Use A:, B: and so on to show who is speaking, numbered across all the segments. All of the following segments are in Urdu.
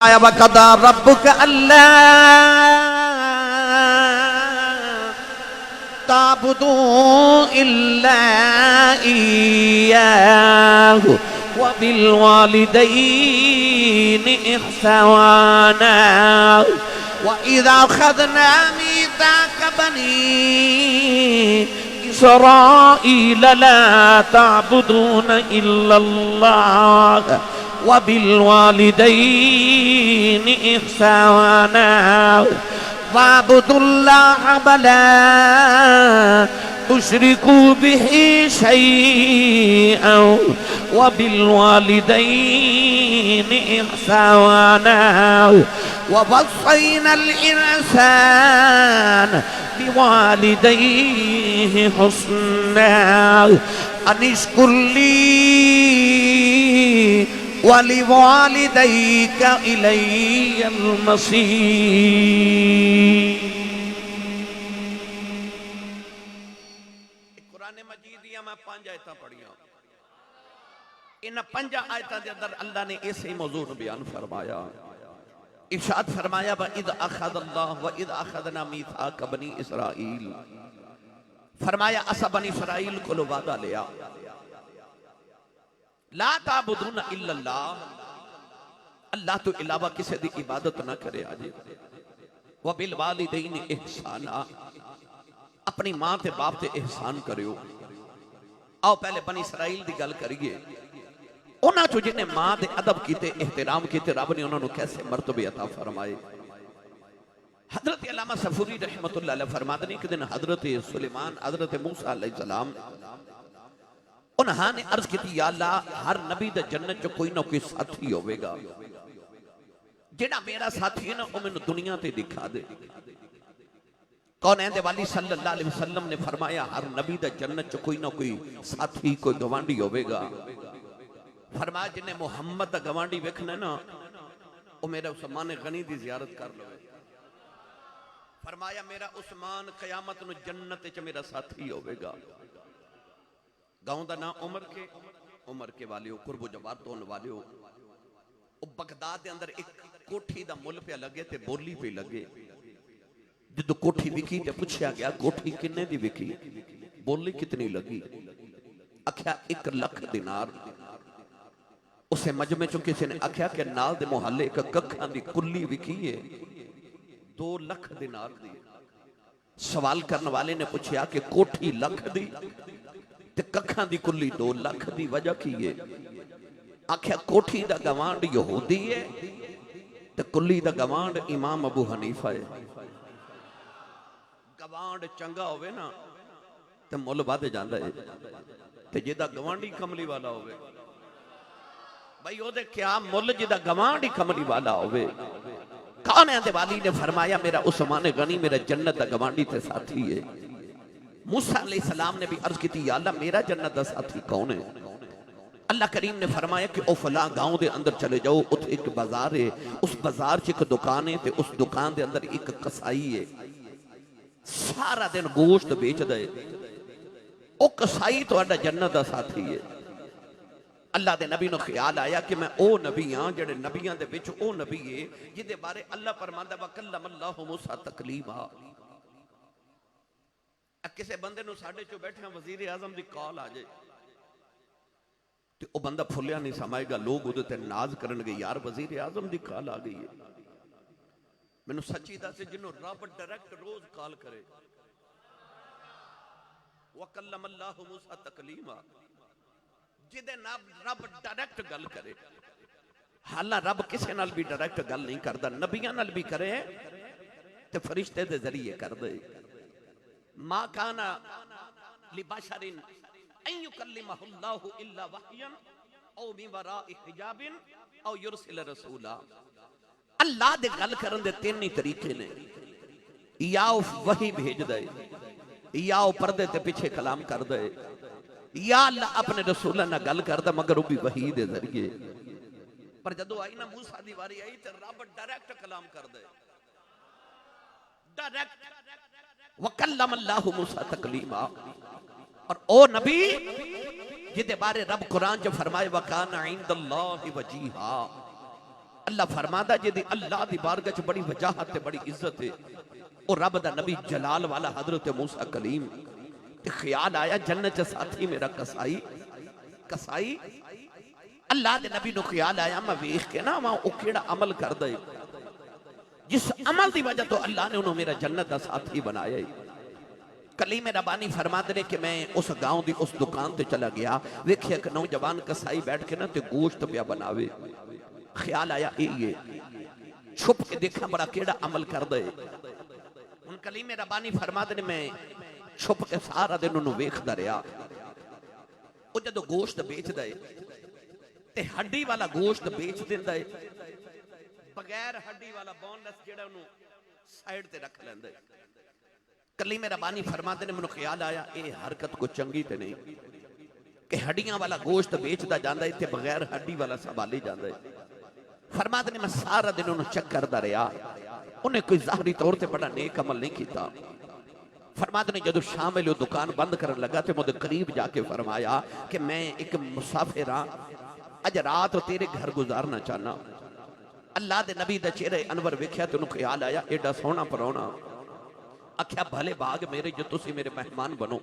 A: وَقَضَى رَبُّكَ أَلَّا تَعْبُدُوا إِلَّا إِيَّاهُ وَبِالْوَالِدَيْنِ إِحْسَانًا وَإِذَا أَخَذْنَا مِيثَاقَ بَنِي إِسْرَائِيلَ لَا تَعْبُدُونَ إِلَّا اللَّهَ وَبِالْوَالِدَيْنِ إِحْسَانًا وَاعْبُدُوا اللَّهَ وَلَا تُشْرِكُوا بِهِ شَيْئًا وَبِالْوَالِدَيْنِ إِحْسَانًا وَوَصَّيْنَا الْإِنسَانَ بِوَالِدَيْهِ حُسْنًا أَنِ اشْكُرْ لِي وَلِوَالِدَيْكَ إِلَيَّ الْمَصِيرُ۔ قرآن مجید یا میں 5 آیتاں پڑھیاں، ان 5 آیتاں دے اندر اللہ نے ایسے موضوع بیان فرمایا۔ ارشاد فرمایا وَإِذْ أَخَذَ اللَّهُ وَإِذْ أَخَذْنَا مِيثَاقَ بَنِي إِسْرَائِيل، فرمایا اسا بنی اسرائیل کو وعدہ لیا لا تعبدون الا اللہ، اللہ تو علاوہ کسی دی عبادت نہ کرے آجے، وَبِالْوَالِدَيْنِ احسانا، اپنی ماں تے باپ تے احسان کریو۔ آؤ پہلے بنی اسرائیل دی گل کریے، انہاں چو جنہیں ماں دے ادب کیتے احترام کیتے رب نے انہوں نے کیسے مرتبہ عطا فرمائے۔ حضرت علامہ صفوری رحمت اللہ علیہ فرماتے ہیں کہ دن حضرت سلیمان حضرت موسیٰ علیہ السلام انہاں نے عرض کی تھی یا اللہ ہر نبی دے جنت جو کوئی نہ کوئی ساتھی ہوئے گا، جنہ میرا ساتھی ہے نا وہ میں دنیا تے دکھا دے۔ کونین دے والی صلی اللہ علیہ وسلم نے فرمایا ہر نبی دے جنت جو کوئی نہ کوئی ساتھی کوئی گوانڈی ہوئے گا، فرمایا جنہیں محمد دا گوانڈی وکھنا نا وہ میرا عثمان غنی دی زیارت کر لو۔ فرمایا میرا عثمان قیامت نو جنت چ میرا ساتھی ہوئے گا۔ گاؤں دا نا عمر کے والیو قرب و جوار تون والیو، بغداد دے اندر ایک کوٹھی دا مل پہ لگے تے بولی پہ لگے، جدو کوٹھی وکی تے پوچھیا گیا کوٹھی کنے دی وکی، بولی کتنی لگی؟ آکھیا 1 لکھ دینار۔ اسے مجمع چو کسی نے آکھیا کہ نال دے محلے ایک ککھاں دی کلی وکی ہے 2 لکھ دینار دی۔ سوال کرنے والے نے پوچھیا کہ کوٹھی لکھ دی تے ککھاں دی کلی 2 لکھ دی وجہ کی ہے؟ آکھیا کوٹھی دا گوانڈ یہودی ہے تے کلی دا گوانڈ امام ابو حنیفہ ہے۔ گوانڈ چنگا ہوئے نا تے مول بادے جاندہ ہے تے جیدہ گوانڈی کملی والا ہوئے بھائی ہو دے کیا مول جیدہ گوانڈی کملی والا ہوئے۔ کانے دے والی نے فرمایا میرا عثمان غنی میرا جنت دا گوانڈی تے ساتھی ہے۔ موسیٰ علیہ السلام نے بھی عرض کی تھی یا اللہ میرا جنت دا ساتھی کون ہے؟ اللہ کریم نے فرمایا کہ او فلاں گاؤں دے اندر چلے جاؤ، اتھ ایک بازار ہے، اس بازار چ ایک دکان ہے تے اس دکان دے اندر ایک قصائی ہے، سارا دن گوشت بیچ دے، او قصائی تو اڈا جنت دا ساتھی ہے۔ اللہ دے نبی نو خیال آیا کہ میں او نبی ہاں جڑے نبیاں دے وچ او نبی ہے جدے بارے اللہ فرماندا وَكَلَّمَ اللَّهُ مُوسَىٰ تَكْلِيمًا۔ کسے بندے نو ساڈے چو بیٹھے ہیں وزیر اعظم دی کال آ جائے تو او بندہ پھولیا نہیں سمائے گا، لوگ او تے ناز کرن گے یار وزیر اعظم دی کال آ گئی ہے۔ میں نو سچی دا سے جنہوں رب ڈائریکٹ روز کال کرے وَكَلَّمَ اللَّهُ مُوسَىٰ تَكْلِيمًا، جدے رب ڈائریکٹ گل کرے۔ حالہ رب کسے نال بھی ڈائریکٹ گل نہیں کردا، نبیاں نال بھی کرے تے فرشتے دے ذریعے کر دے۔ ما کانا لبشر ان یکلمہ اللہ الا وحیا او من وراء حجاب او یرسل رسولا۔ اللہ دے گل کرن دے 3 ہی طریقے نے، یا وحی بھیج دے، یا پردے تے پیچھے کلام کر دے، یا اللہ اپنے رسولہ نہ گل کر دے مگر وہ بھی وحی دے ذریعے۔ پر جدو آئی نا موسیٰ دی واری آئی تے رب ڈائریکٹ کلام کر دے، ڈائریکٹ وَكَلَّمَ اللَّهُ مُوسَىٰ تَكْلِيمًا۔ اور او نبی جدے بارے رب قرآن جو فرمائے وَكَانَ عِندَ اللَّهِ وَجِيهًا، اللہ فرماتا جی دی اللہ دی بارگاہ چ بڑی وجاہت تے بڑی عزت ہے، اور رب دا نبی جلال والا حضرت موسیٰ کلیم تے خیال آیا جنت چ ساتھی میرا کسائی اللہ دے نبی نو خیال آیا میں ویکھ کے نا وہاں او کیڑا عمل کر دے جس عمل دی وجہ تو اللہ نے انہوں میرا جنت دا ساتھی بنایا ہے۔ کلیم ربانی فرماتے ہیں کہ میں اس گاؤں دی اس دکان تے چلا گیا، ویکھیا کہ نوجوان کسائی بیٹھ کے نا تے گوشت پیا بناوے، خیال آیا یہ چھپ کے دیکھا بڑا کیڑا عمل کر دے۔ ان کلیم ربانی فرماتے ہیں میں چھپ کے سارا دن انہوں ویکھدا رہیا، وہ جدو گوشت بیچ دے تے ہڈی والا گوشت بیچ دیندا ہے، بغیر ہڈی والا بونلس جڑا انہوں سائیڈ تے رکھ لیندے۔ کلیم ربانی فرماتے ہیں منو خیال آیا اے حرکت کو چنگی تے نہیں کہ ہڈیاں والا گوشت بیچدا جاندا ہے تے بغیر ہڈی والا سنبھالی جاندا ہے۔ فرماتے ہیں میں سارا دن انہوں چیک کردا رہیا، انہیں کوئی ظاہری طور تے بڑا نیک عمل نہیں کیتا۔ فرماتے ہیں جدو شام میں دکان بند کرن لگا تے مجھے قریب جا کے فرمایا کہ میں ایک مسافر ہاں، اج رات تیرے گھر گزارنا چاہنا۔ اللہ دے نبی دا چہرے انور ویکھیا تے انہوں خیال آیا ایڈا سونا پرونا، آکھیا بھلے باغ میرے جو تسی میرے مہمان بنو۔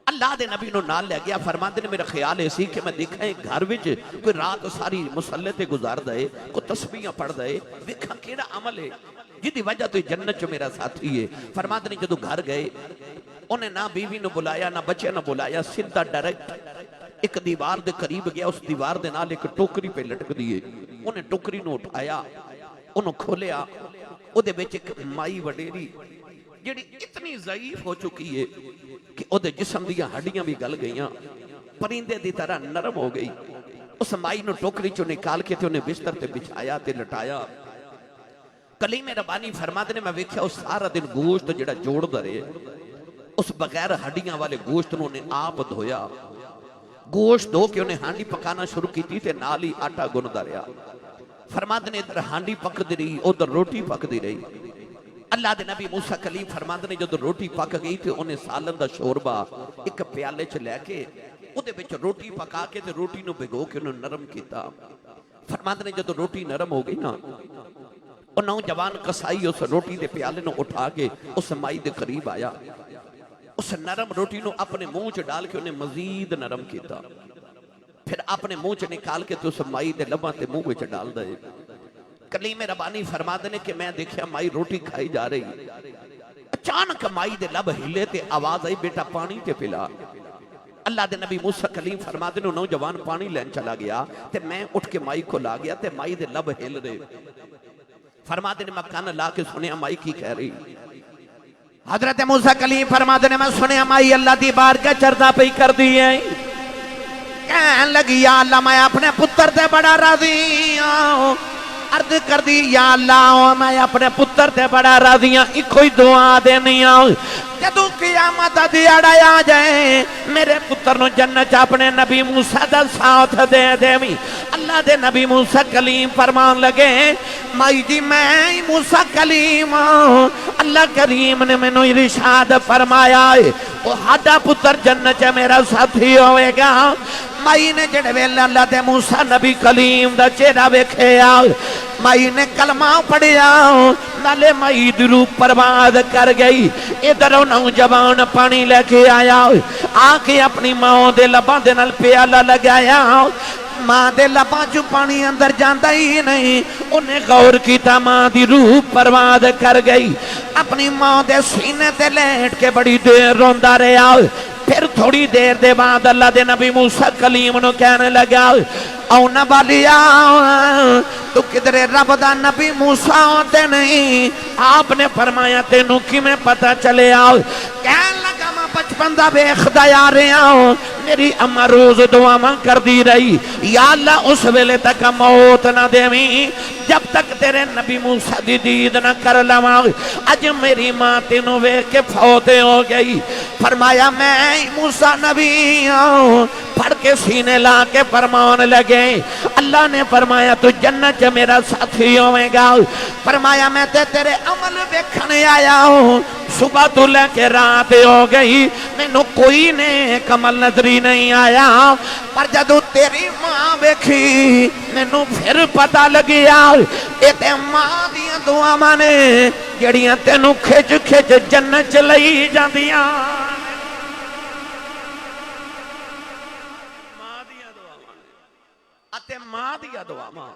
A: اللہ دے نبی نو نال لے گیا، فرماتے نے میرا خیال ایسی کہ میں دیکھا ہے گھر وچ کوئی رات ساری مصلے تے گزار دے، کوئی تسبیحاں پڑھ دے، ویکھا کیڑا عمل ہے جدی وجہ تو جنت چ میرا ساتھی ہے۔ فرماتے نے جدو گھر گئے انہیں نہ بیوی نو بلایا نہ بچے نو بلایا، سیدھا ڈائریکٹ ایک دیوار دے قریب گیا، اس دیوار دے نال ایک ٹوکری پہ لٹک دیے، انہیں ٹوکری نو اٹھایا، انہوں کھولیا، او دے بیچ ایک مائی وڈیری جیڑی اتنی ضعیف ہو چکی ہے کہ او دے جسم دیا ہڈیاں بھی گل گئیاں، پرندے دی طرح نرم ہو گئی۔ اس مائی نو ٹوکری چو نکال کے تے انہیں بستر تے بچھایا تے لٹایا۔ کلیم ربانی فرماتے نے میں ویکھیا اس سارا دن گوشت جڑا جوڑ درے، اس بغیر ہڈیاں والے گوشت انہوں نے آپ دھویا، گوشت دھو کے انہیں ہانڈی پکانا شروع کی تھی تے نال ہی آٹا گن دریا۔ فرماتے نے ادھر ہانڈی پک دی رہی ادھر روٹی پک دی رہی۔ اللہ دے نبی موسیٰ کلیم فرماتے نے جدو روٹی پک گئی تے انہیں سالن دا شوربہ ایک پیالے چ لے کے ادھے وچ روٹی پکا کے تے روٹی نو بھگو کے انہوں نرم کیتا۔ فرماتے نے جدو روٹی نرم ہو گئی نا، اور نوجوان کسائی اس روٹی دے پیالے نو اٹھا کے اس مائی دے قریب آیا، اس نرم روٹی نو اپنے منہ چ ڈال کے انہیں مزید نرم کیتا، پھر اپنے منہ چ نکال کے تو اس مائی دے لباں تے منہ وچ ڈال دے۔ کلیم ربانی فرماتے نے کہ میں دیکھیا مائی روٹی کھائی جا رہی، اچانک مائی دے لب ہلے تے آواز آئی بیٹا پانی تے پلا۔ اللہ دے نبی موسیٰ کلیم فرماتے نے نوجوان پانی لین چلا گیا تے میں اٹھ کے مائی کو لا گیا تے مائی دے لب ہل رہے۔ فرماتے نے میں کان لا کے سنیا مائی کی کہہ رہی۔ حضرت موسیٰ کلیم فرماتے نے میں سنیا مائی اللہ دی بارگاہ چردہ پہ کر دی ہے، کہنے لگی یا اللہ میں اپنے پتر تے بڑا راضی ہوں، عرض کر دی یا اللہ میں اپنے پتر تے بڑا راضی ہوں، ایک کوئی دعا دینی ہوں جدو قیامت دیاڑا آ جائے میرے پتر نو جنت اپنے نبی موسیٰ دا ساتھ دے دے می۔ اللہ دے نبی موسیٰ کلیم فرمان لگے مائی جی میں موسیٰ کلیم اللہ کریم نے میں نو ارشاد فرمایا ہے وہ ہاڈا پتر جنت میرا ساتھی ہوئے گا۔ مائی نے جڑے ویلے اللہ دے موسیٰ نبی کلیم دا چہرہ ویکھیا، مائی نے کلمہ پڑھیا، نالے مائی دلو پرواز کر گئی۔ ادھر نوجوان پانی لے کے آیا، آ کے اپنی ماں دے لباں دے نال پیالہ لگایا، ماں دے لباں چوں پانی اندر جاندا ہی نہیں، انہیں غور کیتا ماں دی روح پرواز کر گئی، اپنی ماں دے سینے تے لیٹ کے بڑی دیر روندا رہیا۔ پھر تھوڑی دیر دے بعد اللہ دے نبی موسیٰ کلیم نو کہنے لگا او نبالیا تو کدھرے رب دا نبی موسیٰ ہوتے نہیں؟ آپ نے فرمایا تینوں کی میں پتہ چلے آؤ، کہنے لگا میں بچپن دا بیخدا یا رہا ہوں، میری اماں روز دعا ماں کر دی رہی یا اللہ اس ویلے تک موت نہ دیویں جب تک تیرے نبی موسیٰ دی دید نہ کر لواں۔ اج میری ماں تینوں ویکھ کے فوت ہو گئی۔ فرمایا میں موسیٰ نبی ہوں، پڑھ کے سینے لا کے فرمان لگے اللہ نے فرمایا تو جنت میرا ساتھی ہوئے گا۔ فرمایا میں تیرے عمل دیکھنے آیا ہوں، صبح تو لے کے رات ہو گئی، میں نو کوئی نیک عمل نظری نہیں آیا، پر جدو تیری ماں ویکھی مینوں پھر پتہ لگیا اے تے ماں دیاں دعاواں نے جڑیاں تینوں کھچ کھچ جنت چ لئی جاندیاں ماں دیاں دعاواں اتے ماں دیاں دعاواں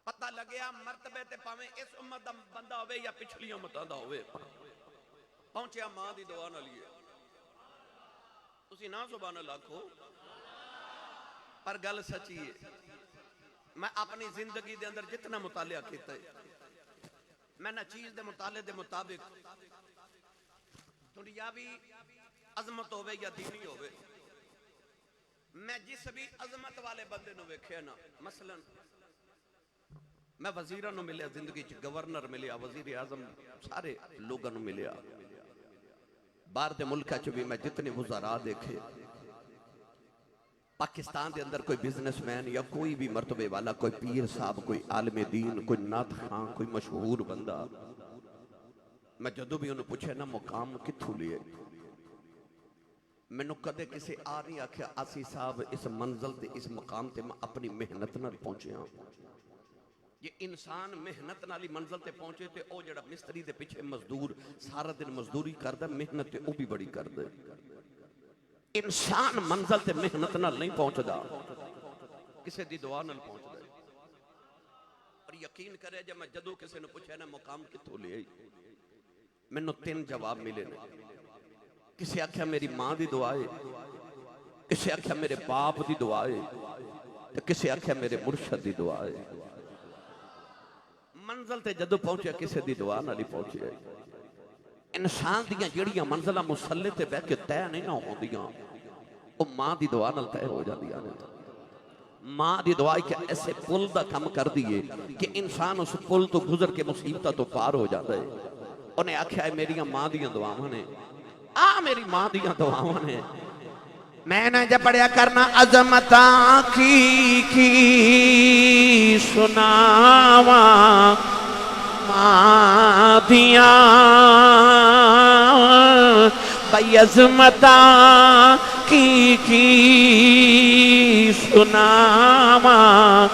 A: پتہ لگیا مرتبے تے پاویں اس امت دا بندہ ہوئے یا پچھلی امتاں دا ہوئے پہنچیا ماں دی دعا نال ہی تسی نہ سبحان اللہ کھو پر گل سچی ہے میں اپنی زندگی دے اندر جتنا مطالعہ کیتا ہے میں نہ چیز دے مطالعے دے مطابق دنیاوی عظمت ہوئے یا دینی ہوئے میں جس بھی عظمت والے بندے نو ویکھیا نا مثلا میں وزیرہ نو ملیا زندگی چ گورنر ملیا وزیر اعظم سارے لوگوں نو ملیا باہر دے ملکہ چ بھی میں جتنے وزراء دیکھے پاکستان دے اندر کوئی بزنس مین یا کوئی بھی مرتبے والا کوئی پیر صاحب کوئی عالم دین کوئی نعت خان کوئی مشہور بندہ میں جدو بھی انہوں پوچھے نا مقام کتھوں لیے میں نو کدے کسے آ نہیں آکھیا آسی صاحب اس منزل تے اس مقام تے میں اپنی محنت نہ پہنچے ہوں یہ انسان محنت نالی منزل تے پہنچے تے او جڑا مستری دے پیچھے مزدور سارا دن مزدوری کردہ محنت تے او بھی بڑی کردہ انسان منزل تے محنت نال نہیں پہنچ دا کسے دی دعا نال پہنچ دا اور یقین کرے جب میں جدو کسے نے پوچھے نا مقام کتھوں لے میں نو 3 جواب ملے نے کسے آکھیا میری ماں دی دعا ہے کسے آکھیا میرے باپ دی دعا ہے کسے آکھیا میرے مرشد دی دعا ہے منزل تے جدو پہنچے کسے دی دعا نہ لی پہنچے انسان دیاں جڑیاں منزلہ مسلح تے بے کے تے نہیں نہ ہوں دیاں وہ ماں دی دعا نہ تے ہو جا دیا ماں دی دعا کہ ایسے پل دا کم کر دیئے کہ انسان اس پل تو گزر کے مصیبتہ تو پار ہو جاتا ہے انہیں آکھیا ہے میری ماں دیاں دعاواں نے میری ماں دیاں دعاواں نے میں نے جب پڑھیا کرنا عظمتاں کی سناواں ماں دیاں بھئی عظمتاں کی سناواں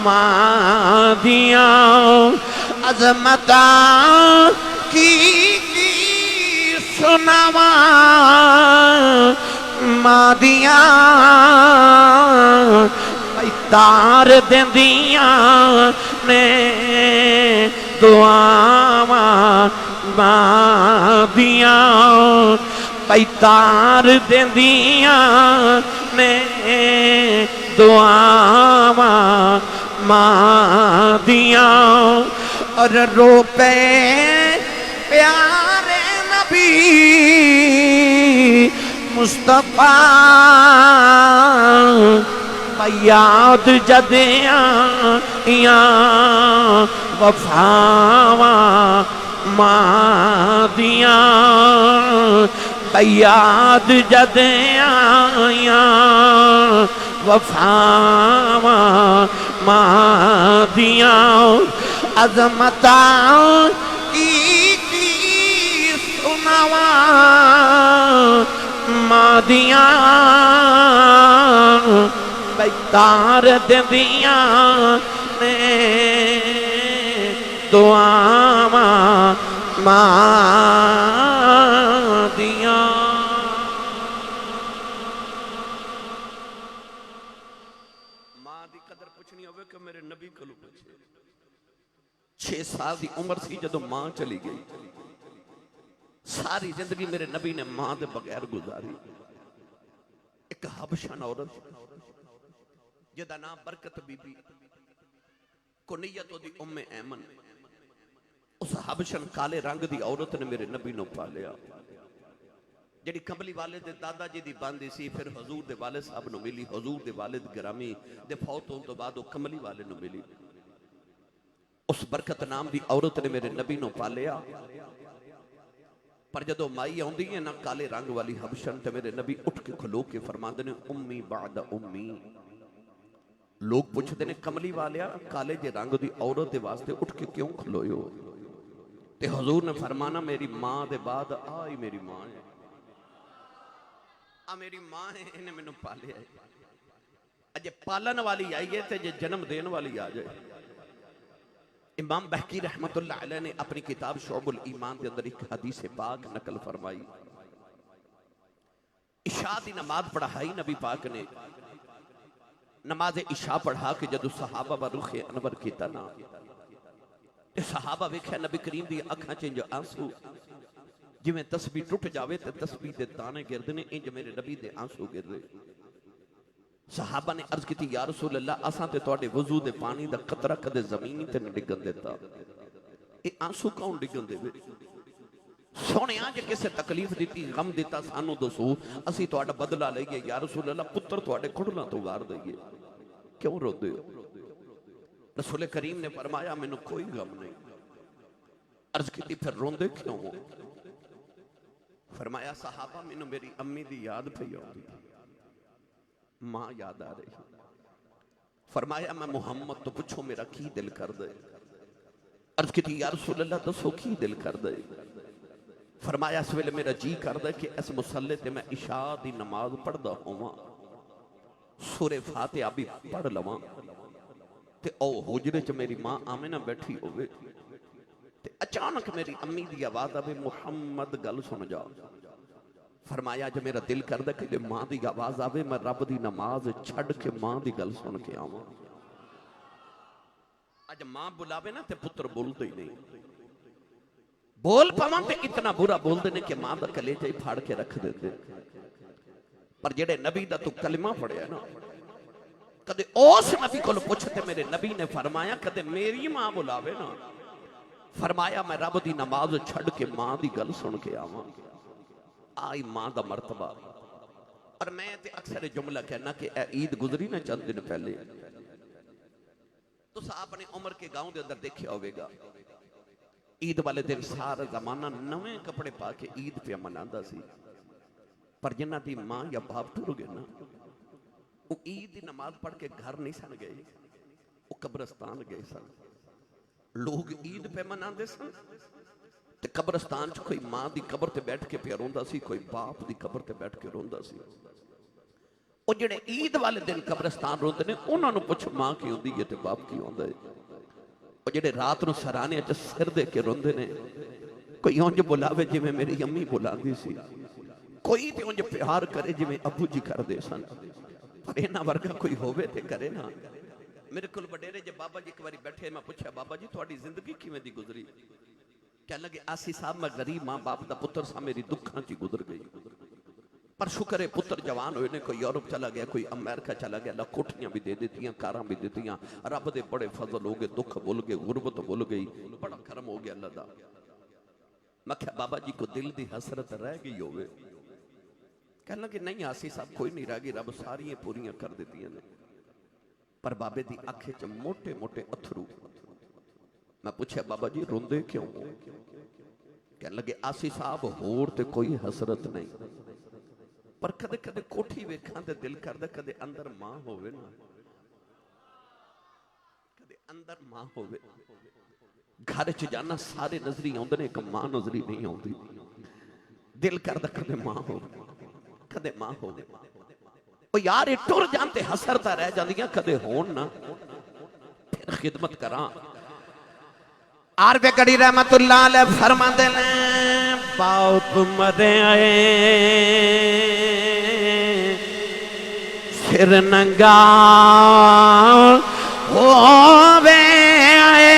A: ماں دیاں عظمتاں کی سناواں ماں دیاں تار دیندیاں نے دعاواں ماں دیاں تار دیندیاں نے دعاواں ماں دیاں اور رو پے پیارے نبی مصطفیٰ یاد جدیاں وفاواں ماں دیاں یاد جدیاں وفاواں ماں دیاں عظمتاں کی سناواں ماں دیاں تار دیندیاں نے دعاواں ماں دیاں ماں دی قدر پوچھنی ہوئے کہ میرے نبی کلو پوچھے 6 سال دی عمر سی جدو ماں چلی گئی ساری زندگی میرے نبی نے ماں دے بغیر گزاری ایک حبشن عورت جدا نام برکت بی بی کنیتو دی ایمن اس حبشن کالے رنگ دی عورت نے میرے نبی نو پالیا جڑی کملی والد دے دادا جی دی باندی سی پھر حضور دے والد صاحب نو ملی حضور دے والد گرامی دے فوت ہون تو بعد وہ کملی والد نو ملی اس برکت نام دی عورت نے میرے نبی نو پالیا پر جدو مائی آؤندی ہے نا کالے رنگ والی حبشن تے میرے نبی اٹھ کے کھلو کے فرماندے نے امی بعد امی لوگ پوچھتے نے کملی والیا کالے جے رنگ دی عورت دے واسطے اٹھ کے کیوں کھلوئے ہو تے حضور نے فرمانا میری ماں دے بعد آئی میری ماں ہے میری ماں ہے انہیں میں نے پالیا ہے اجے پالن والی آئیے تے جے جنم دین والی آ جائے. امام بہقی رحمت اللہ علیہ نے اپنی کتاب شعب الایمان کے اندر ایک حدیث پاک نقل فرمائی. عشاء دی نماز پڑھائی نبی پاک نے. نماز عشاء پڑھا کے جدو صحابہ با رخ انور کیتا نا تے صحابہ ویکھیا نبی کریم دی اکھاں چ جو آنسو جویں تسبیح ٹوٹ جاوے تے تسبیح دے دانے گردنے انج میرے نبی دے آنسو گر رہے. صحابہ نے عرض کیتی یا رسول اللہ اساں تے تواڈے وضو دے پانی دا قطرہ کدے زمین تے نہ ڈگن دیتا. اے آنسو کون ڈگن دے وے؟ سونے آج کسے تکلیف دیتی غم دیتا سانو دسو اسی تواڈا بدلہ لئیے یا رسول اللہ پتر تواڈے کھڑنا تو گار دئیے. کیوں رو دے؟ رسول کریم نے فرمایا میں نے کوئی غم نہیں. عرض کیتی پھر روندے کیوں ہو؟ فرمایا صحابہ میں نے میری امی دی یاد پہ ہوتی ماں یاد آ رہی. فرمایا میں محمد تو پوچھو میرا کی دل کر دے. عرض کیتی یا رسول اللہ دسو کی دل کر دے. فرمایا اس ویلے میرا جی کر دے کہ اس مسلح تے میں عشاء دی نماز پڑھ دا ہوں سورہ فاتحہ بھی پڑھ لواں تے او حجرے چ میری ماں آمنہ بیٹھی ہوئے تے اچانک میری امی دی آواز آوے محمد گل سن جا. فرمایا جو میرا دل کر دے کہ ماں دی آواز آوے میں رب دی نماز چھڑ کے ماں دی گل سن کے آواں. اج ماں بلاوے نا تے پتر بولتے ہی نہیں. بول پاواں تے اتنا برا بول دینے کہ ماں دا کلیجہ ہی پھاڑ کے رکھ دیتے. پر جڑے نبی دا تو کلمہ پڑھیا نا کدے اوس نبی کو پوچھتے میرے نبی نے فرمایا کدے میری ماں بلاوے نا فرمایا میں رب دی نماز چھڑ کے ماں دی گل سن کے آواں. آئی ماں دا مرتبہ. اور میں تے اکثر جملہ کہنا کہ اے عید گزری نا چند دن پہلے تو صاحب نے عمر کے گاؤں دے اندر دیکھے ہوئے گا عید والے دن سارا زمانہ نویں کپڑے پا کے عید پہ مناندہ سی. پر جنہ دی ماں یا باپ ٹر گئے نا وہ عید دی نماز پڑھ کے گھر نہیں سن گئے وہ قبرستان گئے سن. لوگ عید پہ مناندے سن تے قبرستان چ کوئی ماں دی قبر تے بیٹھ کے پہ روندا سی کوئی باپ دی قبر تے بیٹھ کے روندا سی. وہ جڑے عید والے دن قبرستان روندے نے انہاں نو پوچھ ماں کی ہوندی ہے تے باپ کی ہوندا ہے. وہ جڑے رات نو سرانے اچ سر دے کے روندے نے کوئی اونج بلاوے جی میں میری امی بلاندی سی کوئی تے اونج پیار کرے جی میں ابو جی کر دے سن. پر اینا ورگا کوئی ہووے تے کرے نا. میرے کل بڑیرے جے بابا جی ایک باری بیٹھے میں پوچھا بابا جی تہاڈی زندگی کیویں دی گزری؟ کہنے لگے آسی صاحب میں غریب ماں باپ دا پتر سا میری دکھاں چی گزر گئی. پر شکر ہے پتر جوان ہوئے نے کوئی یورپ چلا گیا کوئی امریکہ چلا گیا اللہ کوٹھیاں بھی دے دیتیاں کاراں بھی دیتیاں رب دے بڑے فضل ہو گئے دکھ بھول گئے غربت بھول گئی بڑا کرم ہو گیا اللہ دا. میں کہا بابا جی کو دل دی حسرت رہ گئی ہوئے. کہنے لگے نہیں آسی صاحب کوئی نہیں رہ گئی رب ساریاں پوریاں کر دیتیاں نے. پر بابے دی آنکھیں چ موٹے موٹے اتھرو. میں پوچھا بابا جی روندے کیوں؟ کہنے لگے آسی صاحب ہور تے کوئی حسرت نہیں پر کدے کدے کوٹھی ویکھاں تے دل کردے کدے اندر ماں ہوئے نا کدے اندر ماں ہوئے. گھر چ جانا سارے نظری ہوندے نے ایک ماں نظری نہیں ہوندی. دل کردے کدے ماں ہوئے کدے ماں ہوئے. او یار یہ ٹر جانتے حسرتا رہ جاندیاں کدے ہون نا پھر خدمت کراں. عارف کڑی رحمت اللہ علیہ فرما دینے باپ مرے آئے سر ننگا ہووے آئے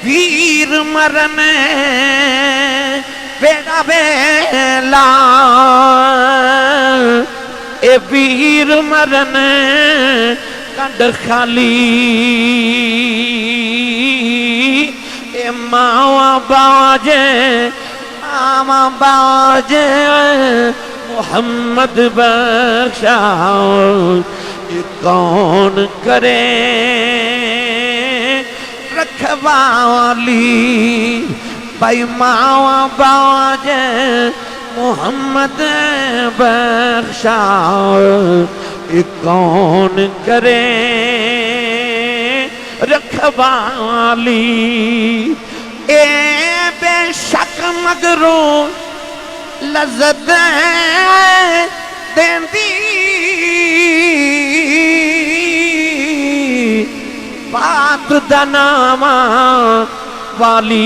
A: ویر مرن بیڑا بیلا اے ویر مرن کنڈ خالی اے ماں باجے ماں باجے محمد بخشا یہ کون کرے رکھوالی بھائی ماں باجے محمد بخشا کون کرے رکھوالی اے بے شک مگروں لذت دیندی بات دا نام والی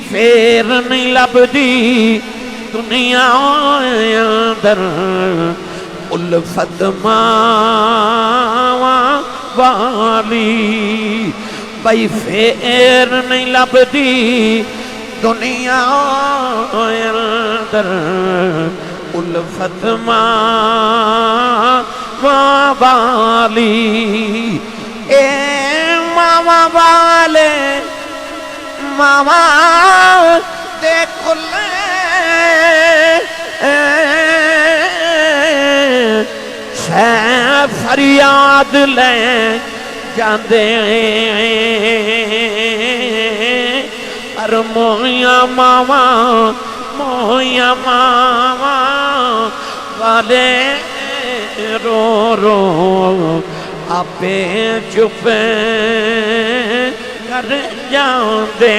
A: پھر نہیں لبدی دنیا اندر الفت ماں والی بھائی پھر نہیں لبدی دنیا اندر الفت ماں والی اے ماما والے ماما دیکھ لے فریاد لے جاندے پر مویا ماما والے رو رو آپے چپے کر جاندے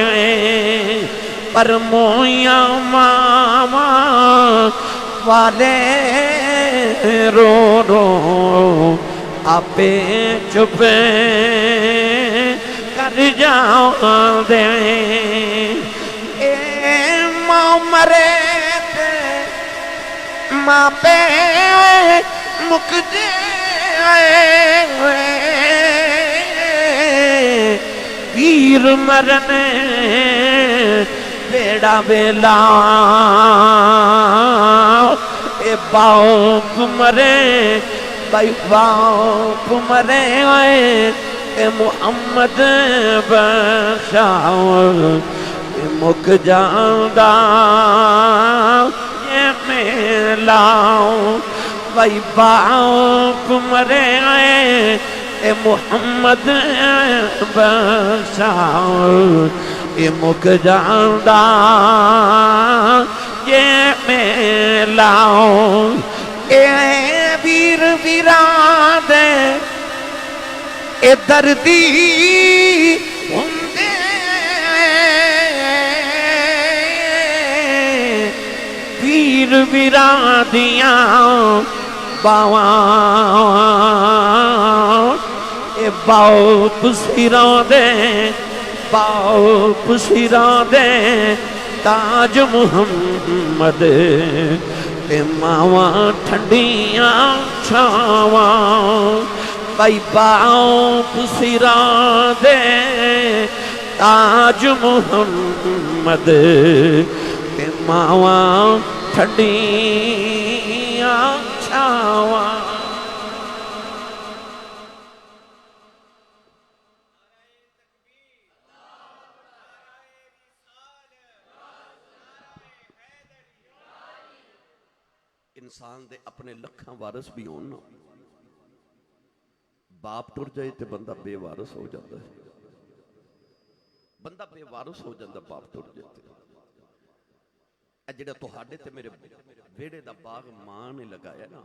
A: پر مویا ماما والے رو رو آپے چپے کر جاندے اے ماں مرے ماں پہ مک جائے ویر مرنے بیڑا بیلا اے باپ مرے بھائی باپ مرے اے محمد بخشاؤ اے مک جاندہ یہ میلاؤ بھائی باپ مرے اے محمد بخشاؤ اے مک جاندہ یہ میلاؤ اے ویر ویران دے اے دردی ہوندے ویر ویران دیاں باواں اے باپ سیران دے باپ سیران دے تاج محمد اے ماواں ٹھنڈیاں چھاواں بھائی باپ سیران دے تاج محمد اے ماواں ٹھنڈیاں چھاواں انسان دے اپنے لکھاں وارث بھی ہون نا باپ ٹر جائے تے بندہ بے وارث ہو جاتا ہے بندہ بے وارث ہو جاتا باپ ٹر جاتے اے جڑا تہاڈے تے میرے ویڑے دا باغ ماں نے لگایا نا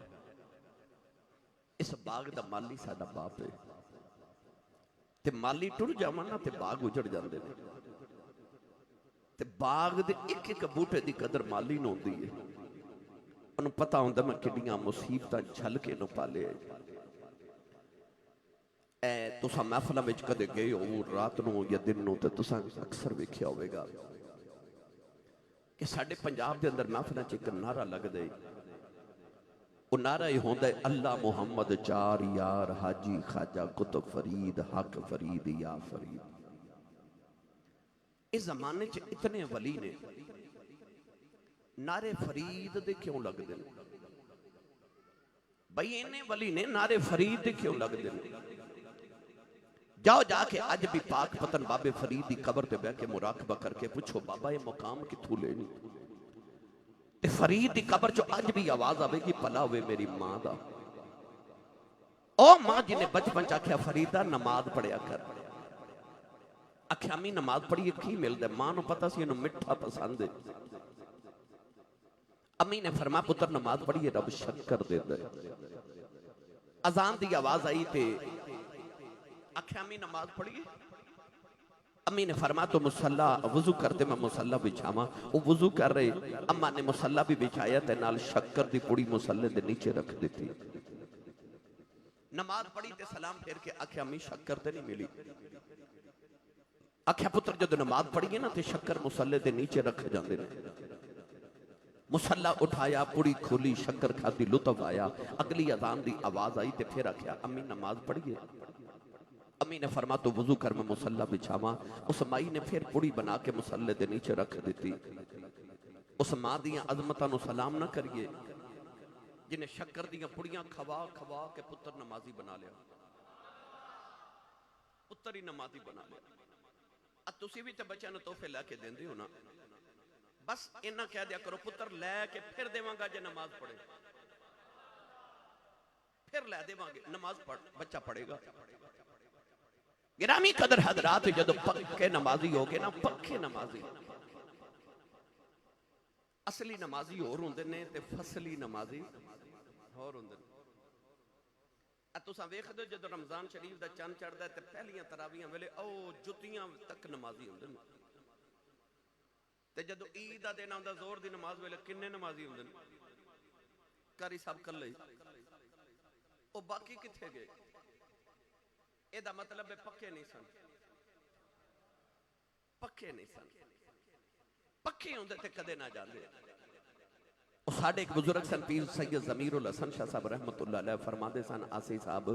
A: اس باغ دا مالی ساڈا باپ ہے تے مالی ٹر جاواں نا تے باغ اجڑ جاندے نے تے باغ دے ایک ایک بوٹے دی قدر مالی نوں ہوندی ہے انہوں پتہ ہوندہ میں کڈیاں مصیبتاں جھل کے نو پالے اے تساں محفلہ وچ کدے گئے ہو رات نو یا دن نو تے تساں اکثر ویکھیا ہوئے گا کہ ساڈے پنجاب دے اندر محفلہ چ ایک نعرہ لگ دے وہ نعرہ ہی ہوندہ ہے اللہ محمد چار یار حاجی خواجہ قطب فرید حق فرید یا فرید اس زمانے چ اتنے ولی نے نعرے فرید دے کیوں لگ دے بھئی انہیں ولی نے نعرے فرید دے کیوں لگ دے جاؤ جا کے آج بھی پاک پتن بابے فرید دی قبر تے بے کے مراقبہ کر کے پوچھو بابا یہ مقام کتھوں لینی تے فرید دی قبر چو آج بھی آواز آوے گی پلا ہوئے میری ماں دا او ماں جنہیں بچپن چاکھیا فریدہ نماز پڑھیا کر اکھیامی نماز پڑھی کی مل دے ماں نو پتہ سی انہوں مٹھا پسند ہے امی نے فرما پتر نماز پڑھی رب شک کر دے دے اذان دی آواز آئی تے اکھیامی نماز پڑھی امی نے فرما تو مصلا وضو کرتے میں مصلا بچھاواں، وہ وضو کر رہے، اما نے مصلا بھی بچھایا تے نال شکر دی پوڑی مصلے دے نیچے رکھ دیتی۔ نماز پڑھی تے سلام پھیر کے آکھیا امی شکر تے نہیں ملی۔ آکھیا پتر جدو نماز پڑھی نا تے شکر مصلے دے نیچے رکھ جاندے نے۔ مصلا اٹھایا، پوڑی کھولی، شکر کھاتی، لطف آیا، اگلی اذان دی آواز آئی تے پھر آکھیا امی نماز پڑھیے۔ امی نے فرما تو وضو کر میں مصلا بچھاواں، اس مائی نے پھر پوڑی بنا کے مصلے دے نیچے رکھ دیتی۔ اس ماں دیاں عظمتاں نو سلام نہ کریے جنہیں شکر دیاں پوڑیاں کھوا کھوا کے پتر نمازی بنا لیا، پتر ہی نمازی بنا لیا۔ اب تسی بھی تے بچے نو تحفے لے کے دیندے ہو نا، بس انہاں کہہ دیا کرو پتر لے کے پھر دیواں گا جے نماز پڑھے، پھر لے دیواں گے نماز پڑھ بچہ پڑھے گا۔ گرامی قدر حضرات جدو پکے نمازی ہو گے نا، پکے نمازی اصلی نمازی اور ہوندے نے تے فصلی نمازی اور ہوندے نے۔ تساں ویکھ دو جدو رمضان شریف دا چند چڑھدا ہے تے پہلیاں تراویحاں ویلے او جتیاں تک نمازی ہوندے نے، تے جدو عید دا دن آندا زور دی نماز ویلے کنے نمازی ہوندے نے؟ قاری صاحب کلے او باقی کتھے گئے؟ اے دا مطلب ہے پکے نہیں سن، پکے نہیں سن، پکے ہوندے تے کدے نہ جاندے۔ اور ساڑھے ایک بزرگ سن پیر سید ضمیر الحسن شاہ صاحب رحمت اللہ علیہ فرما دے سن آسی صاحب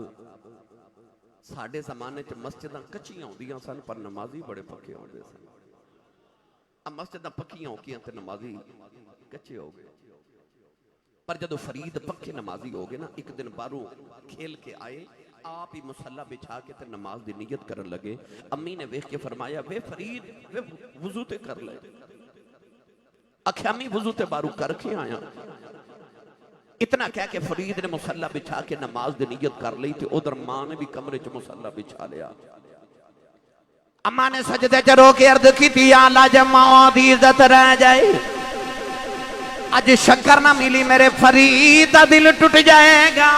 A: ساڑھے زمانے چ مسجداں کچیاں ہوندیاں سن پر نمازی بڑے پکے ہوندے سن۔ اب مسجداں پکیاں ہو گئیں تے نمازی کچے ہو گئے، پر جدو فرید پکے نمازی ہو گئے نا، ایک دن باروں کھیل کے آئے، آپ ہی مصلا بچھا کے تے نماز دی نیت کرن لگے۔ امی نے ویکھ کے فرمایا وے فرید وے وضو تے کر لے۔ آکھیا امی وضو تے بارو کر کے آیا۔ اتنا کہہ کے فرید نے مصلا بچھا کے نماز دی نیت کر لی تے ادھر ماں نے بھی کمرے چ مصلا بچھا لیا۔ اماں نے سجدے چ رو کے عرض کی تھی یا اللہ جب ماں دی عزت رہ جائے، اج شکر نہ ملی میرے فرید دا دل ٹوٹ جائے گا۔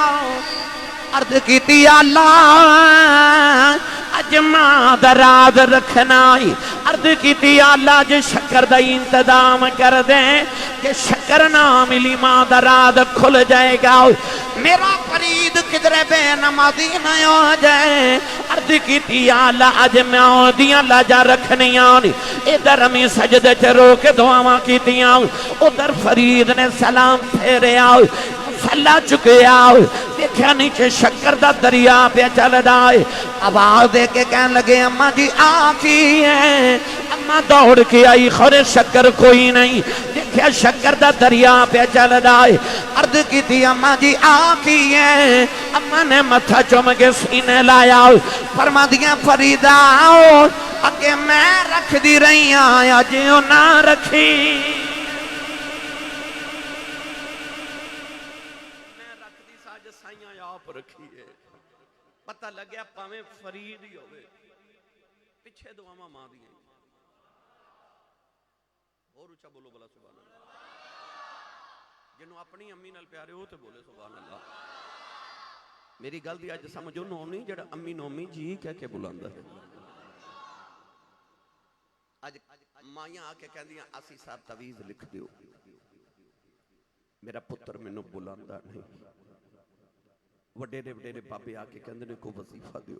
A: عرض کی تھی یا اللہ اج ماں دا راز رکھنا، عرض کی تھی یا اللہ اج شکر دا انتظام کر دیں، کہ شکر نہ ملی ماں دا راز کھل جائے گا، میرا فرید کدھرے بے نمازی نہ ہو جائے۔ عرض کی تھی یا اللہ اج ماں دیاں لاجا رکھنیاں، ادھر امی سجدے چ رو کے دعاواں کیتیاں، ادھر فرید نے سلام پھیرے آؤ، مصلا چکے آؤ، دیکھا نیچے شکر دا دریا پہ چل رہا ہے۔ آواز دے کے کہنے لگے اماں جی آکی ہے، اماں دوڑ کے آئی خورے شکر کوئی نہیں، دیکھا شکر دا دریا پہ چل رہا ہے۔ عرض کی تھی اماں جی آکی ہے، اماں نے متھا چوم کے سینے لایا، فرما دیا فریدہ آؤ اگے میں رکھ دی رہی آیا جیوں نہ رکھی، رکھیے پتہ لگیا پاویں فرید ہی ہوئے پیچھے دعاواں ماں دی اور اچھا بولو بلا سبحان اللہ، جنہوں اپنی امی نال پیارے ہو تے بولے سبحان اللہ۔ میری گل دی اج سمجھو نو نہیں جڑا امی نو امی جی کہہ کے بلاندا ہے۔ اج مائیاں آ کے کہندیاں آسی صاحب تعویذ لکھ دیو، میرا پتر مینوں بلاندا نہیں، وڈیرے وڈیرے بابے آ کے کہندے نے کو وظیفہ دیو،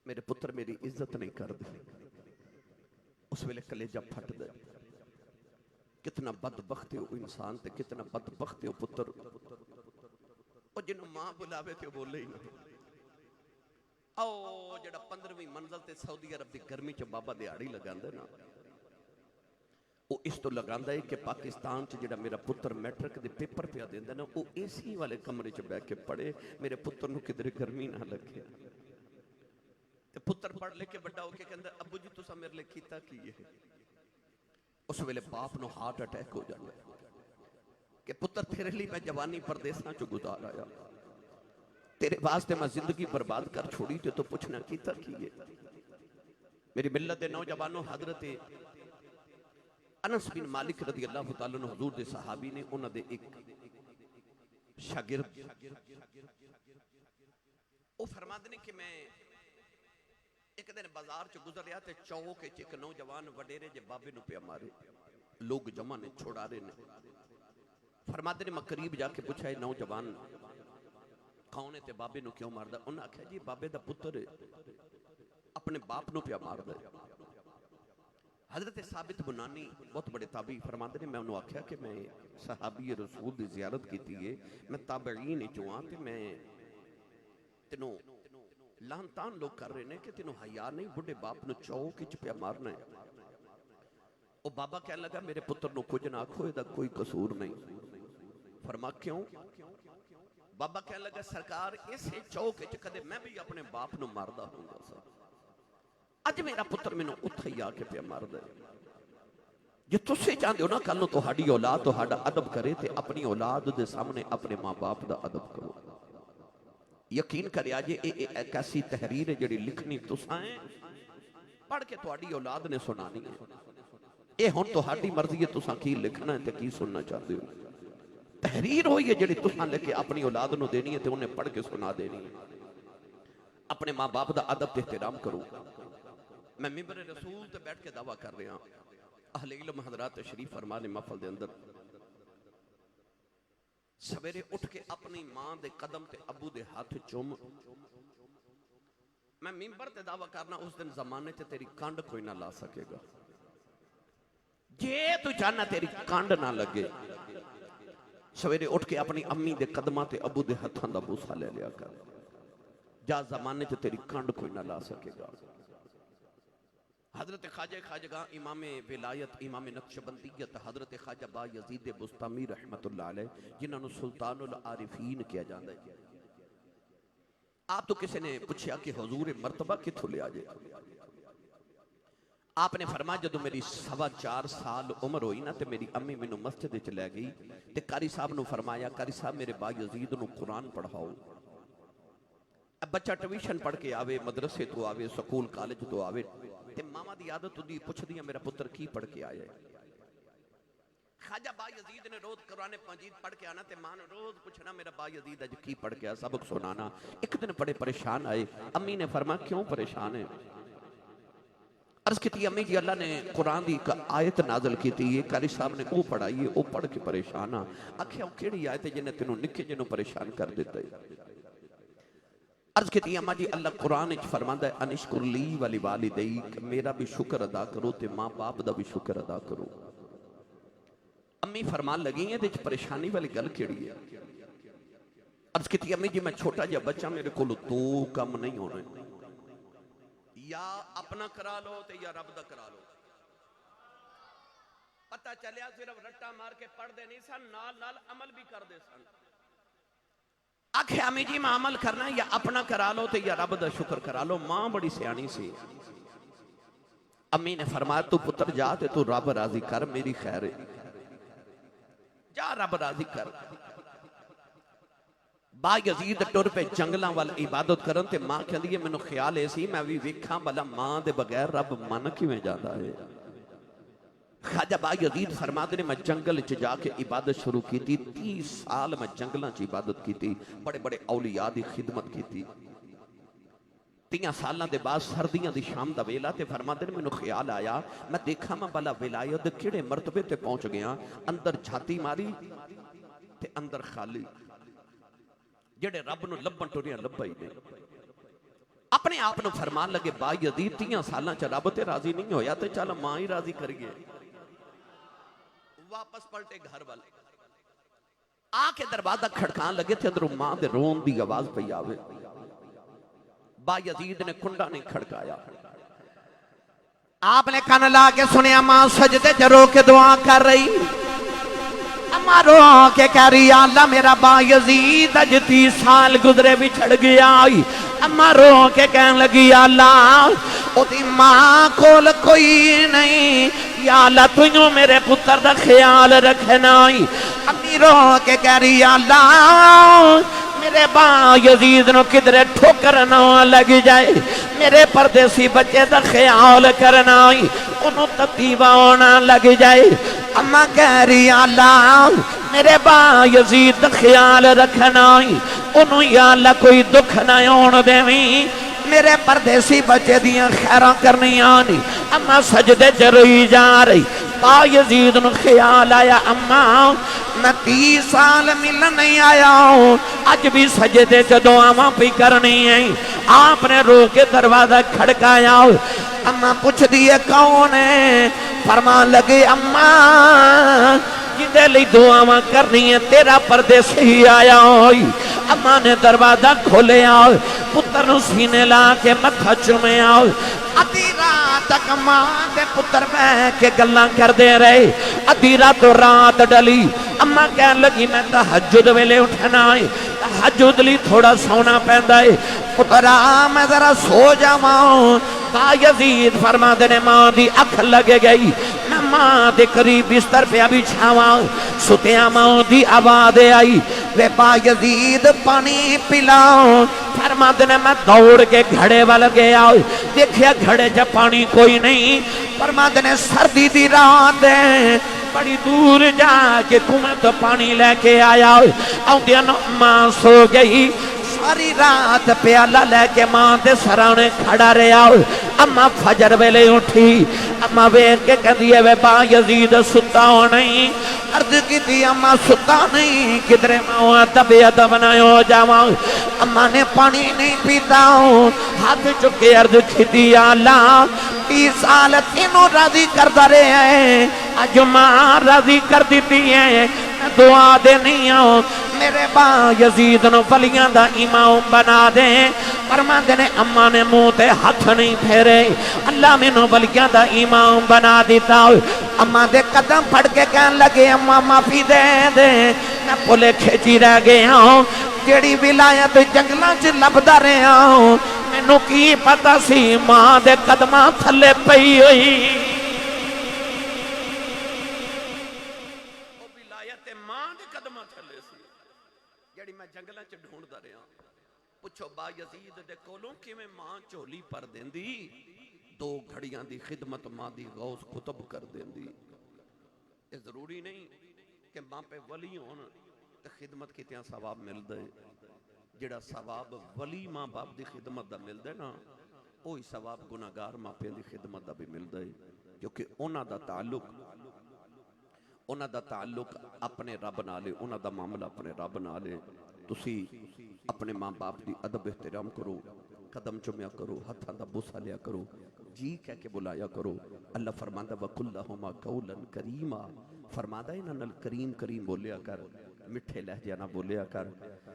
A: میرے پتر میری عزت نہیں کر دے۔ اس ویلے کلیجہ پھٹ دے، کتنا بدبخت ہے وہ انسان تے کتنا بدبخت ہے وہ پتر، اور جنہوں ماں بلاوے تے بولے ہی نہیں۔ او جڑا 15ویں منزل تے سعودی عرب دی گرمی چ بابا دیہاڑی لگاندے نا، وہ اس تو لگاندہ ہے کہ پاکستان چ جڑا میرا پتر میٹرک دے پیپر پہ دیندا نا، وہ اے سی والے کمرے چ بیٹھ کے پڑھے، میرے پتر نو کدھر گرمی نہ لگے۔ تے پتر پڑھ لے کے بڑا ہو کے کہندا ابو جی تساں میرے لے کیتا کی ہے؟ اس ویلے باپ نو ہارٹ اٹیک ہو جاندا کہ پتر تیرے لیے میں جوانی پردیساں چ گزار آیا، تیرے واسطے میں زندگی برباد کر چھوڑی تے تو پوچھنا کیتا کی ہے؟ میری ملت دے نوجوانوں، حضرت انس بن مالک رضی اللہ تعالیٰ عنہ حضور دے صحابی نے انہوں دے ایک شاگرد وہ فرماتے ہیں کہ میں ایک ایک دن بازار چ گزریا تے چوک وچ ایک نوجوان وڈیرے جے بابے نو پیا مارے، لوگ جمع نے چھوڑا رہے نے، فرماتے نے میں قریب جا کے پوچھا اے نوجوان کون ہے تے بابے نو کیوں ماردا؟ انہاں آکھیا جی بابے دا پتر ہے اپنے باپ نو پیا ماردا ہے۔ حضرت ثابت بنانی بہت بڑے تابعی فرماتے نے میں انہوں آکھیا کہ میں صحابی رسول دی زیارت کیتی ہے، میں تابعین چوں ہاں تے میں تینوں لانتان لوگ کر رہے ہیں کہ تینوں حیا نہیں بڑھے باپ نو چوک وچ پیا مارنا ہے۔ او بابا کہنے لگا میرے پتر نو کچھ نہ آکھو اے دا کوئی قصور نہیں۔ فرما کیوں؟ بابا کہنے لگا سرکار اسے چوک وچ کدے میں بھی اپنے باپ نو ماردا ہوں گا سا، اج میرا پتر مینوں اتھے ہی آ کے پیا ماردا ہے۔ جے تسی چاہندے ہو نا کل نوں تہاڈی اولاد تہاڈا ادب کرے تے اپنی اولاد دے سامنے اپنے ماں باپ دا ادب کرو۔ یقین کریا جے ایک ایسی تحریر ہے جڑی لکھنی تساں پڑھ کے تہاڈی اولاد نے سنانی ہے۔ اے ہن تہاڈی مرضی ہے تساں کی لکھنا ہے تے کی سننا چاہتے ہو۔ تحریر ہوئی ہے جڑی تساں لے کے اپنی اولاد نو دینی ہے تے انہیں پڑھ کے سنا دینی ہے۔ اپنے ماں باپ دا ادب تے احترام کرو۔ میں ممبر رسول تے بیٹھ کے دعویٰ کر رہا ہوں، اہل علم حضرات تشریف فرمانے محفل دے اندر سویرے اٹھ کے اپنی ماں دے قدم تے ابو دے ہاتھ چوم۔ میں ممبر تے دعویٰ کرنا اس دن زمانے تے تیری کانڈ کوئی نہ لا سکے گا۔ جے تو چاہنا تیری کانڈ نہ لگے سویرے اٹھ کے اپنی امی دے قدمہ تے ابو دے ہتھاں دا بوسا لے لیا کر، جا زمانے تے تیری کانڈ کوئی نہ لا سکے گا۔ حضرت خواجہ خواجگاہ امام ولایت امام نقشبندیت حضرت خواجہ با یزید بستامی رحمت اللہ علیہ جنہوں نے سلطان العارفین کیا جاندہ ہے۔ آپ تو کسی نے پوچھا کہ حضور مرتبہ کتھو لے آجے؟ آپ نے فرمایا جدو میری 4.25 سال عمر ہوئی نا تے میری امی میں مسجد چ لے گئی تے قاری صاحب نے فرمایا قاری صاحب میرے با یزید نو قرآن پڑھاؤ۔ اب بچہ ٹویشن پڑھ کے آوے، مدرسے تو آوے، سکول کالج تو آوے تے ماما دی عادت دی پوچھ دیا میرا پتر کی پڑھ کے آیا ہے۔ خواجہ با یزید نے روز قرآن مجید پڑھ کے آنا تے ماں نے روز پوچھنا میرا با یزید اج کی پڑھ کے آیا، سبق سنانا۔ ایک دن بڑے پریشان آئے، امی نے فرمایا کیوں پریشان ہے؟ عرض کی تھی امی جی اللہ نے قرآن دی آیت نازل کی تھی، یہ قاری صاحب نے او پڑھائی ہے، او پڑھ کے پریشان آ آکھیا او کیڑی آیت ہے جنہیں تینوں نکے جنوں پریشان کر دیتا ہے؟ عرض کی تھی اما جی اللہ قرآن اچھ فرماندہ ہے انشکر لی ولی والدیک، میرا بھی شکر ادا کرو تے ماں باپ دا بھی شکر ادا کرو۔ امی فرمان لگی ہیں دیکھ پریشانی والی گل کیڑی ہے؟ عرض کی تھی امی جی میں چھوٹا جا بچہ میرے کو دو کم نہیں ہونے، یا اپنا کرا لو تے یا رب دا کرا لو۔ پتہ چلیا صرف رٹا مار کے پڑھ دے نہیں سن، نال نال عمل بھی کر دے سن۔ آکھے امی جی میں عمل کرنا یا اپنا کرا لو تے یا رب دا شکر کرا لو۔ ماں بڑی سیانی سی، امی نے فرمایا تو پتر جا تے تو رب راضی کر، میری خیر ہے، جا رب راضی کر۔ با یزید ٹر پہ جنگلاں وال عبادت کرن تے ماں کہندی ہے مینوں خیال ایسی میں بھی ویکھاں بھلا ماں دے بغیر رب من کیویں جاندا ہے۔ خواجہ با یزید فرماتے نے میں جنگل چ جا کے عبادت شروع کی تھی، 30 سال میں جنگلاں چ عبادت کی تھی، بڑے بڑے اولیاء دی خدمت کی تھی۔ 3 سالاں دے بعد سردیاں دی شام دا ویلا تے فرماتے نے مینوں خیال آیا میں دیکھا میں بھلا ولایت کیڑے مرتبے تے پہنچ گیا، اندر جھاتی ماری تے اندر خالی، جڑے رب نو لبن ٹریاں لبا ہی نہیں۔ اپنے آپ نو فرمان لگے با یزید 30 سالاں چ رب تے راضی نہیں ہویا تے چل ماں ہی راضی کریے۔ واپس پلٹے گھر والے آ کے دروازہ کھڑکان لگے تھے، اندروں ماں دے رون دی آواز پئی آوے۔ با یزید نے کنڈا نہیں کھڑکایا، آپ نے کان لا کے سنیا ماں سجدے تے رو کے دعا کر رہی، اما رو کے کہہ رہی اللہ میرا با یزید اج 30 سال گزرے بچھڑ گیا۔ اما رو کے کہنے لگی اللہ او دی ماں کول کوئی نہیں، یا اللہ تجھوں میرے پتر دا خیال رکھنا۔ امی رو کے کہہ رہی اللہ میرے با یزید نو کدرے ٹھوکر نہ لگ جائے، میرے پردیسی بچے دا خیال کرنا، انہوں تکلیف ہونا لگ جائے۔ اما کہہ رہی اللہ میرے با یزید دا خیال رکھنا، انہوں یا اللہ کوئی دکھ نہ ہون دیویں، میرے پردیسی بچے دیاں خیراں کرنیاں نہیں اما سجدے چ روئی جا رہی با یزید نو خیال آیا اما میں 30 سال ملن نہیں آیا ہوں اج بھی سجدے چ دعاواں پی کرنی ہیں آپ نے رو کے دروازہ کھڑکایا اما پوچھ دیے کون ہے فرمان لگے اما جدے لی دعاواں کرنی ہے تیرا پردیسی آیا ہوئی اما نے دروازہ کھولے آؤ پتر نو سینے لا کے متھا چومے آؤ ادھی رات تک ماں دے پتر بہ کے گلاں کر دے رہے ادھی رات رات ڈلی اما کہن لگی میں تہجد ویلے اٹھنا ہے تہجد لی تھوڑا سونا پیندا ہے پترا میں ذرا سو جاواں با یزید فرما دینے ماں دی اکھ لگے گئی میں ماں دے قریب بستر پہ ابھی چھاواں ستیاں ماں دی آواز آئی وے با یزید پانی پلاؤ فرما دینے میں دوڑ کے گھڑے والا گیا دیکھیا گھڑے جب پانی کوئی نہیں فرما دینے سردی دی رات ہے بڑی دور جا کے کنویں تو پانی لے کے آیا آؤں ماں سو گئی ساری رات پیالہ لے کے ماں دے سرانے کھڑا رہا اما فجر ویلے اٹھی اما ویکھ کے کہہ دیے وے با یزید ستا ہو نہیں عرض کی تھی اما ستا نہیں کدھرے ماں طبیعت بنائے ہو جاواں اما نے پانی نہیں پیتا ہوں ہاتھ چکے عرض کی تھی اللہ 30 سال تینوں راضی کردہ رہے ہیں آج ماں راضی کر دیتی ہے دعا دینی ہوں میرے با یزید نو ولیاں دا امام بنا دیں فرما دینے اما نے منہ تے ہاتھ نہیں پھیرے اللہ میں نو ولیاں دا امام بنا دیتا اما دے قدم پھڑ کے کہن لگے اما معافی دے دے میں پلے کھیچی رہ گیا ہوں جیڑی ولایت جنگلاں چ لبدا رہا ہوں مینوں کی پتہ سی ماں دے قدماں تھلے پئی ہوئی جڑی میں جنگلاں چ ڈھونڈدا رہا پوچھو با یزید دے کولوں کیویں ماں چولی پر دیندی 2 گھڑیاں دی خدمت ماں دی غوث خطب کر دیندی یہ ضروری نہیں کہ ماں پہ ولی ہون تے خدمت کیتیاں ثواب ملدا ہے جڑا ثواب ولی ماں باپ دی خدمت دا ملدا ہے نا وہی ثواب گناہگار ماں پہ دی خدمت دا بھی ملدا ہے کیونکہ انہاں دا تعلق اپنے رب نالے انہاں دا معاملہ اپنے رب نالے تسی اپنے ماں باپ دی ادب احترام کرو قدم چمیا کرو ہتھاں دا بوسا لیا کرو جی کہہ کے بلایا کرو اللہ فرماندا وَقُلْ لَهُمَا قَوْلًا كَرِيمًا فرماندا انہاں نال کریم کریم بولیا کر مٹھے لہجے نہ بولیا کر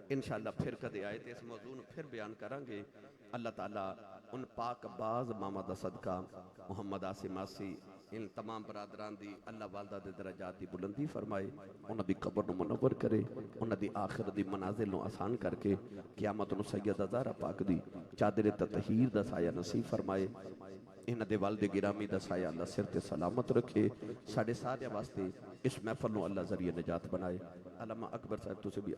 A: انشاءاللہ پھر کدے آئے تے اس موضوع پھر بیان کریں گے اللہ تعالیٰ ان پاک باز ماما دا صدقہ محمد عاصم آسی ان تمام برادران دی اللہ والدہ دے درجات دی بلندی فرمائے انہاں دی قبر نو منور کرے انہاں دی آخر دی منازل نو آسان کر کے قیامت نو سیدہ زہرا پاک دی چادر تطہیر دا سایہ نصیب فرمائے انہاں دے والد گرامی دا سایہ اللہ سر تے سلامت رکھے ساڑھے سارے واسطے اس محفل نو اللہ ذریعہ نجات بنائے علامہ اکبر صاحب تو سے بھی